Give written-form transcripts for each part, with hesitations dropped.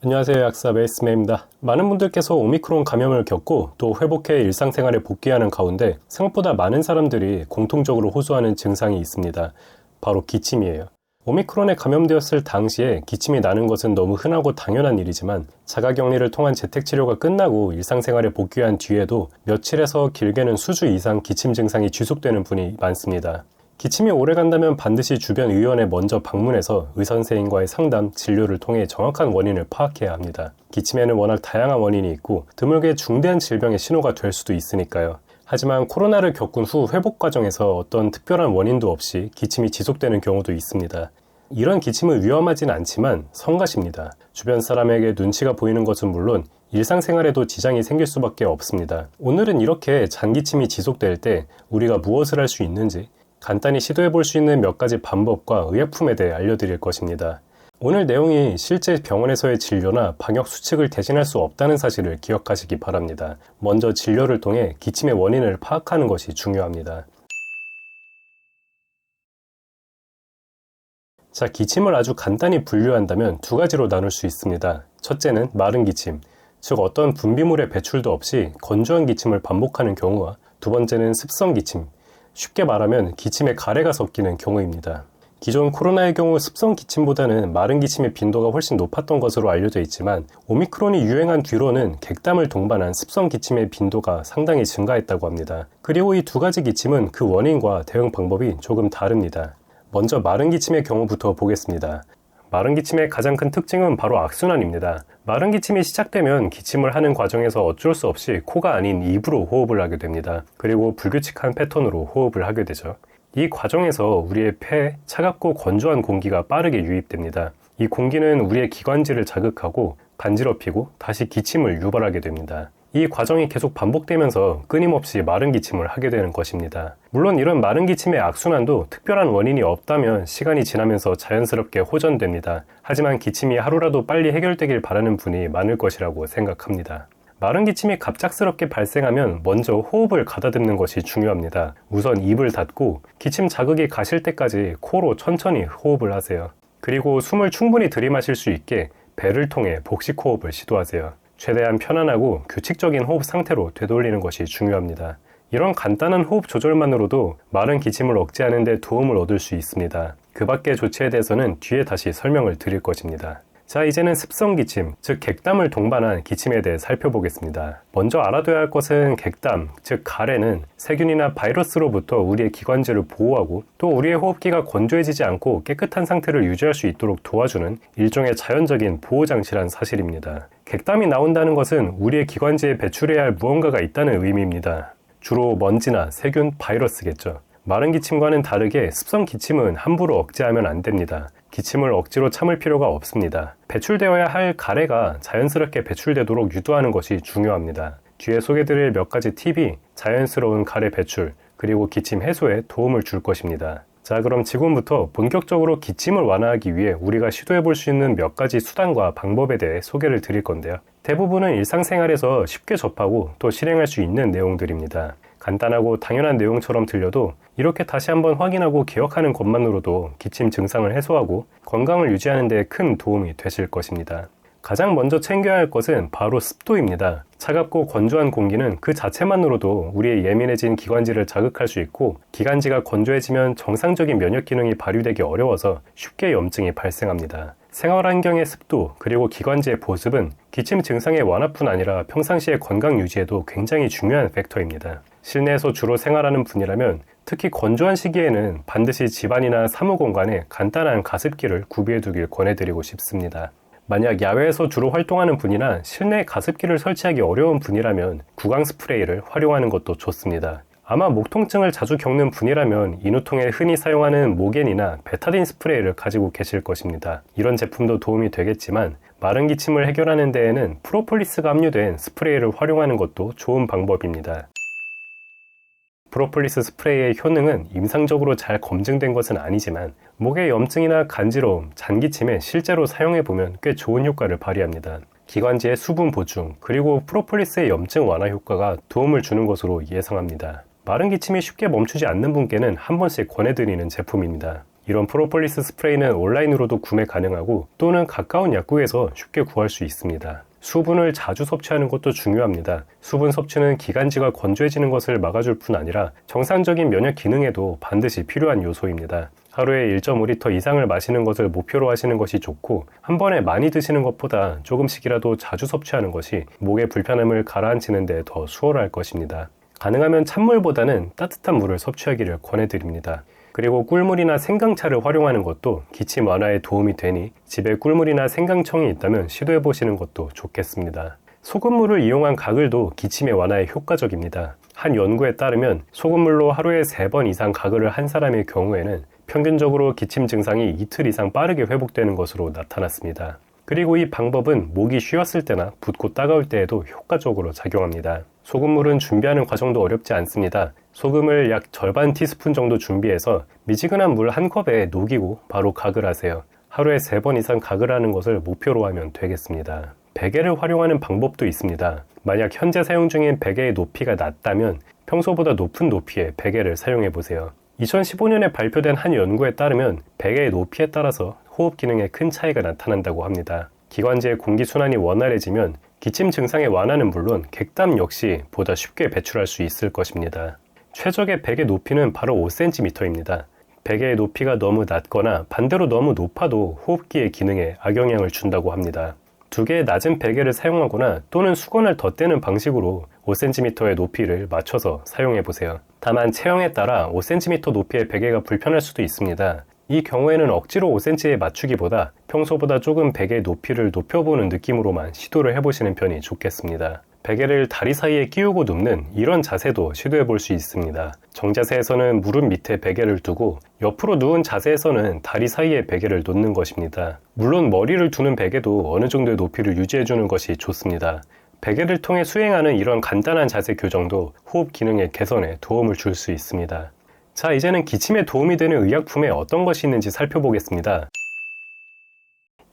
안녕하세요. 약사의 스메입니다. 많은 분들께서 오미크론 감염을 겪고 또 회복해 일상생활에 복귀하는 가운데 생각보다 많은 사람들이 공통적으로 호소하는 증상이 있습니다. 바로 기침이에요. 오미크론에 감염되었을 당시에 기침이 나는 것은 너무 흔하고 당연한 일이지만 자가격리를 통한 재택치료가 끝나고 일상생활에 복귀한 뒤에도 며칠에서 길게는 수주 이상 기침 증상이 지속되는 분이 많습니다. 기침이 오래간다면 반드시 주변 의원에 먼저 방문해서 의사선생님과의 상담, 진료를 통해 정확한 원인을 파악해야 합니다. 기침에는 워낙 다양한 원인이 있고 드물게 중대한 질병의 신호가 될 수도 있으니까요. 하지만 코로나를 겪은 후 회복 과정에서 어떤 특별한 원인도 없이 기침이 지속되는 경우도 있습니다. 이런 기침은 위험하진 않지만 성가십니다. 주변 사람에게 눈치가 보이는 것은 물론 일상생활에도 지장이 생길 수밖에 없습니다. 오늘은 이렇게 잔기침이 지속될 때 우리가 무엇을 할 수 있는지 간단히 시도해 볼 수 있는 몇 가지 방법과 의약품에 대해 알려드릴 것입니다. 오늘 내용이 실제 병원에서의 진료나 방역 수칙을 대신할 수 없다는 사실을 기억하시기 바랍니다. 먼저 진료를 통해 기침의 원인을 파악하는 것이 중요합니다. 자, 기침을 아주 간단히 분류한다면 두 가지로 나눌 수 있습니다. 첫째는 마른 기침, 즉 어떤 분비물의 배출도 없이 건조한 기침을 반복하는 경우와 두 번째는 습성 기침, 쉽게 말하면 기침에 가래가 섞이는 경우입니다. 기존 코로나의 경우 습성 기침보다는 마른 기침의 빈도가 훨씬 높았던 것으로 알려져 있지만 오미크론이 유행한 뒤로는 객담을 동반한 습성 기침의 빈도가 상당히 증가했다고 합니다. 그리고 이 두 가지 기침은 그 원인과 대응 방법이 조금 다릅니다. 먼저 마른 기침의 경우부터 보겠습니다. 마른 기침의 가장 큰 특징은 바로 악순환입니다. 마른 기침이 시작되면 기침을 하는 과정에서 어쩔 수 없이 코가 아닌 입으로 호흡을 하게 됩니다. 그리고 불규칙한 패턴으로 호흡을 하게 되죠. 이 과정에서 우리의 폐에 차갑고 건조한 공기가 빠르게 유입됩니다. 이 공기는 우리의 기관지를 자극하고 간지럽히고 다시 기침을 유발하게 됩니다. 이 과정이 계속 반복되면서 끊임없이 마른 기침을 하게 되는 것입니다. 물론 이런 마른 기침의 악순환도 특별한 원인이 없다면 시간이 지나면서 자연스럽게 호전됩니다. 하지만 기침이 하루라도 빨리 해결되길 바라는 분이 많을 것이라고 생각합니다. 마른 기침이 갑작스럽게 발생하면 먼저 호흡을 가다듬는 것이 중요합니다. 우선 입을 닫고 기침 자극이 가실 때까지 코로 천천히 호흡을 하세요. 그리고 숨을 충분히 들이마실 수 있게 배를 통해 복식 호흡을 시도하세요. 최대한 편안하고 규칙적인 호흡 상태로 되돌리는 것이 중요합니다. 이런 간단한 호흡 조절만으로도 마른 기침을 억제하는 데 도움을 얻을 수 있습니다. 그 밖의 조치에 대해서는 뒤에 다시 설명을 드릴 것입니다. 자, 이제는 습성 기침, 즉 객담을 동반한 기침에 대해 살펴보겠습니다. 먼저 알아둬야 할 것은 객담, 즉 가래는 세균이나 바이러스로부터 우리의 기관지를 보호하고 또 우리의 호흡기가 건조해지지 않고 깨끗한 상태를 유지할 수 있도록 도와주는 일종의 자연적인 보호장치란 사실입니다. 객담이 나온다는 것은 우리의 기관지에 배출해야 할 무언가가 있다는 의미입니다. 주로 먼지나 세균, 바이러스겠죠. 마른 기침과는 다르게 습성 기침은 함부로 억제하면 안 됩니다. 기침을 억지로 참을 필요가 없습니다. 배출되어야 할 가래가 자연스럽게 배출되도록 유도하는 것이 중요합니다. 뒤에 소개드릴 몇 가지 팁이 자연스러운 가래 배출, 그리고 기침 해소에 도움을 줄 것입니다. 자, 그럼 지금부터 본격적으로 기침을 완화하기 위해 우리가 시도해 볼 수 있는 몇 가지 수단과 방법에 대해 소개를 드릴 건데요. 대부분은 일상생활에서 쉽게 접하고 또 실행할 수 있는 내용들입니다. 간단하고 당연한 내용처럼 들려도 이렇게 다시 한번 확인하고 기억하는 것만으로도 기침 증상을 해소하고 건강을 유지하는 데 큰 도움이 되실 것입니다. 가장 먼저 챙겨야 할 것은 바로 습도입니다. 차갑고 건조한 공기는 그 자체만으로도 우리의 예민해진 기관지를 자극할 수 있고 기관지가 건조해지면 정상적인 면역 기능이 발휘되기 어려워서 쉽게 염증이 발생합니다. 생활환경의 습도 그리고 기관지의 보습은 기침 증상의 완화뿐 아니라 평상시의 건강 유지에도 굉장히 중요한 팩터입니다. 실내에서 주로 생활하는 분이라면 특히 건조한 시기에는 반드시 집안이나 사무공간에 간단한 가습기를 구비해 두길 권해드리고 싶습니다. 만약 야외에서 주로 활동하는 분이나 실내에 가습기를 설치하기 어려운 분이라면 구강 스프레이를 활용하는 것도 좋습니다. 아마 목 통증을 자주 겪는 분이라면 인후통에 흔히 사용하는 모겐이나 베타딘 스프레이를 가지고 계실 것입니다. 이런 제품도 도움이 되겠지만 마른 기침을 해결하는 데에는 프로폴리스가 함유된 스프레이를 활용하는 것도 좋은 방법입니다. 프로폴리스 스프레이의 효능은 임상적으로 잘 검증된 것은 아니지만 목의 염증이나 간지러움, 잔기침에 실제로 사용해보면 꽤 좋은 효과를 발휘합니다. 기관지의 수분 보충, 그리고 프로폴리스의 염증 완화 효과가 도움을 주는 것으로 예상합니다. 마른 기침이 쉽게 멈추지 않는 분께는 한 번씩 권해드리는 제품입니다. 이런 프로폴리스 스프레이는 온라인으로도 구매 가능하고 또는 가까운 약국에서 쉽게 구할 수 있습니다. 수분을 자주 섭취하는 것도 중요합니다. 수분 섭취는 기관지가 건조해지는 것을 막아줄 뿐 아니라 정상적인 면역 기능에도 반드시 필요한 요소입니다. 하루에 1.5리터 이상을 마시는 것을 목표로 하시는 것이 좋고 한 번에 많이 드시는 것보다 조금씩이라도 자주 섭취하는 것이 목의 불편함을 가라앉히는 데 더 수월할 것입니다. 가능하면 찬물보다는 따뜻한 물을 섭취하기를 권해드립니다. 그리고 꿀물이나 생강차를 활용하는 것도 기침 완화에 도움이 되니 집에 꿀물이나 생강청이 있다면 시도해 보시는 것도 좋겠습니다. 소금물을 이용한 가글도 기침의 완화에 효과적입니다. 한 연구에 따르면 소금물로 하루에 3번 이상 가글을 한 사람의 경우에는 평균적으로 기침 증상이 이틀 이상 빠르게 회복되는 것으로 나타났습니다. 그리고 이 방법은 목이 쉬었을 때나 붓고 따가울 때에도 효과적으로 작용합니다. 소금물은 준비하는 과정도 어렵지 않습니다. 소금을 약 절반 티스푼 정도 준비해서 미지근한 물 한 컵에 녹이고 바로 가글하세요. 하루에 3번 이상 가글하는 것을 목표로 하면 되겠습니다. 베개를 활용하는 방법도 있습니다. 만약 현재 사용 중인 베개의 높이가 낮다면 평소보다 높은 높이의 베개를 사용해 보세요. 2015년에 발표된 한 연구에 따르면 베개의 높이에 따라서 호흡 기능에 큰 차이가 나타난다고 합니다. 기관지의 공기순환이 원활해지면 기침 증상의 완화는 물론 객담 역시 보다 쉽게 배출할 수 있을 것입니다. 최적의 베개 높이는 바로 5cm입니다. 베개의 높이가 너무 낮거나 반대로 너무 높아도 호흡기의 기능에 악영향을 준다고 합니다. 2개의 낮은 베개를 사용하거나 또는 수건을 덧대는 방식으로 5cm의 높이를 맞춰서 사용해 보세요. 다만 체형에 따라 5cm 높이의 베개가 불편할 수도 있습니다. 이 경우에는 억지로 5cm에 맞추기보다 평소보다 조금 베개의 높이를 높여보는 느낌으로만 시도를 해보시는 편이 좋겠습니다. 베개를 다리 사이에 끼우고 눕는 이런 자세도 시도해 볼 수 있습니다. 정자세에서는 무릎 밑에 베개를 두고 옆으로 누운 자세에서는 다리 사이에 베개를 놓는 것입니다. 물론 머리를 두는 베개도 어느 정도의 높이를 유지해 주는 것이 좋습니다. 베개를 통해 수행하는 이런 간단한 자세 교정도 호흡 기능의 개선에 도움을 줄 수 있습니다. 자, 이제는 기침에 도움이 되는 의약품에 어떤 것이 있는지 살펴보겠습니다.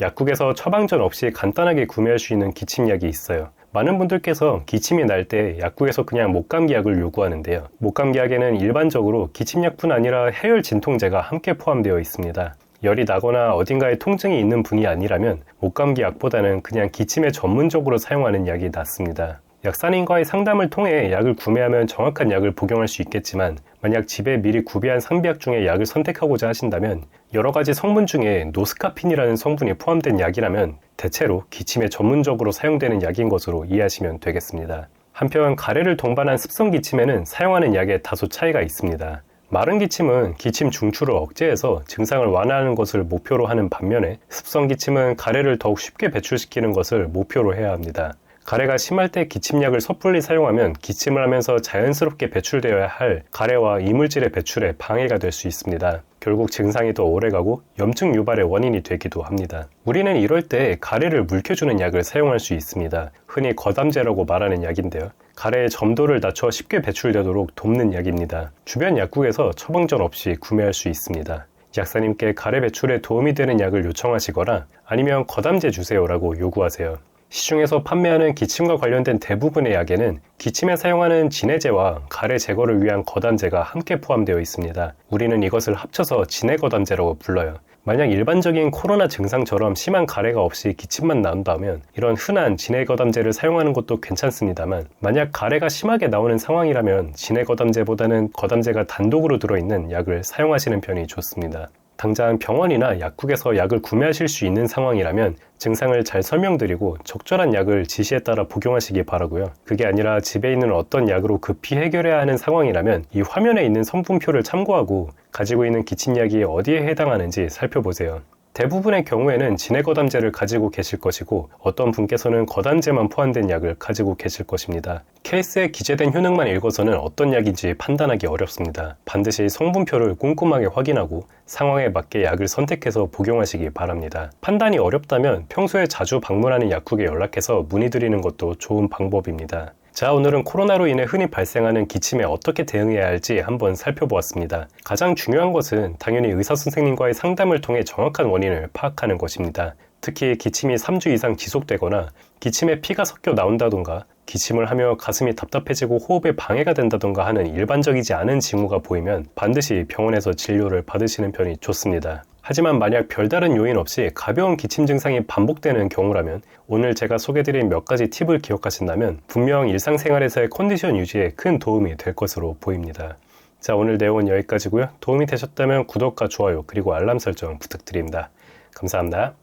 약국에서 처방전 없이 간단하게 구매할 수 있는 기침약이 있어요. 많은 분들께서 기침이 날 때 약국에서 그냥 목감기 약을 요구하는데요. 목감기 약에는 일반적으로 기침약뿐 아니라 해열 진통제가 함께 포함되어 있습니다. 열이 나거나 어딘가에 통증이 있는 분이 아니라면 목감기 약보다는 그냥 기침에 전문적으로 사용하는 약이 낫습니다. 약사님과의 상담을 통해 약을 구매하면 정확한 약을 복용할 수 있겠지만 만약 집에 미리 구비한 상비약 중에 약을 선택하고자 하신다면 여러 가지 성분 중에 노스카핀이라는 성분이 포함된 약이라면 대체로 기침에 전문적으로 사용되는 약인 것으로 이해하시면 되겠습니다. 한편 가래를 동반한 습성 기침에는 사용하는 약에 다소 차이가 있습니다. 마른 기침은 기침 중추를 억제해서 증상을 완화하는 것을 목표로 하는 반면에 습성 기침은 가래를 더욱 쉽게 배출시키는 것을 목표로 해야 합니다. 가래가 심할 때 기침약을 섣불리 사용하면 기침을 하면서 자연스럽게 배출되어야 할 가래와 이물질의 배출에 방해가 될 수 있습니다. 결국 증상이 더 오래가고 염증 유발의 원인이 되기도 합니다. 우리는 이럴 때 가래를 물켜주는 약을 사용할 수 있습니다. 흔히 거담제라고 말하는 약인데요. 가래의 점도를 낮춰 쉽게 배출되도록 돕는 약입니다. 주변 약국에서 처방전 없이 구매할 수 있습니다. 약사님께 가래 배출에 도움이 되는 약을 요청하시거나 아니면 거담제 주세요라고 요구하세요. 시중에서 판매하는 기침과 관련된 대부분의 약에는 기침에 사용하는 진해제와 가래 제거를 위한 거담제가 함께 포함되어 있습니다. 우리는 이것을 합쳐서 진해거담제라고 불러요. 만약 일반적인 코로나 증상처럼 심한 가래가 없이 기침만 나온다면 이런 흔한 진해거담제를 사용하는 것도 괜찮습니다만 만약 가래가 심하게 나오는 상황이라면 진해거담제보다는 거담제가 단독으로 들어있는 약을 사용하시는 편이 좋습니다. 당장 병원이나 약국에서 약을 구매하실 수 있는 상황이라면 증상을 잘 설명드리고 적절한 약을 지시에 따라 복용하시기 바라고요. 그게 아니라 집에 있는 어떤 약으로 급히 해결해야 하는 상황이라면 이 화면에 있는 성분표를 참고하고 가지고 있는 기침약이 어디에 해당하는지 살펴보세요. 대부분의 경우에는 진해거담제를 가지고 계실 것이고 어떤 분께서는 거담제만 포함된 약을 가지고 계실 것입니다. 케이스에 기재된 효능만 읽어서는 어떤 약인지 판단하기 어렵습니다. 반드시 성분표를 꼼꼼하게 확인하고 상황에 맞게 약을 선택해서 복용하시기 바랍니다. 판단이 어렵다면 평소에 자주 방문하는 약국에 연락해서 문의드리는 것도 좋은 방법입니다. 자, 오늘은 코로나로 인해 흔히 발생하는 기침에 어떻게 대응해야 할지 한번 살펴보았습니다. 가장 중요한 것은 당연히 의사 선생님과의 상담을 통해 정확한 원인을 파악하는 것입니다. 특히 기침이 3주 이상 지속되거나 기침에 피가 섞여 나온다던가 기침을 하며 가슴이 답답해지고 호흡에 방해가 된다던가 하는 일반적이지 않은 징후가 보이면 반드시 병원에서 진료를 받으시는 편이 좋습니다. 하지만 만약 별다른 요인 없이 가벼운 기침 증상이 반복되는 경우라면 오늘 제가 소개드린 몇 가지 팁을 기억하신다면 분명 일상생활에서의 컨디션 유지에 큰 도움이 될 것으로 보입니다. 자, 오늘 내용은 여기까지고요. 도움이 되셨다면 구독과 좋아요 그리고 알람 설정 부탁드립니다. 감사합니다.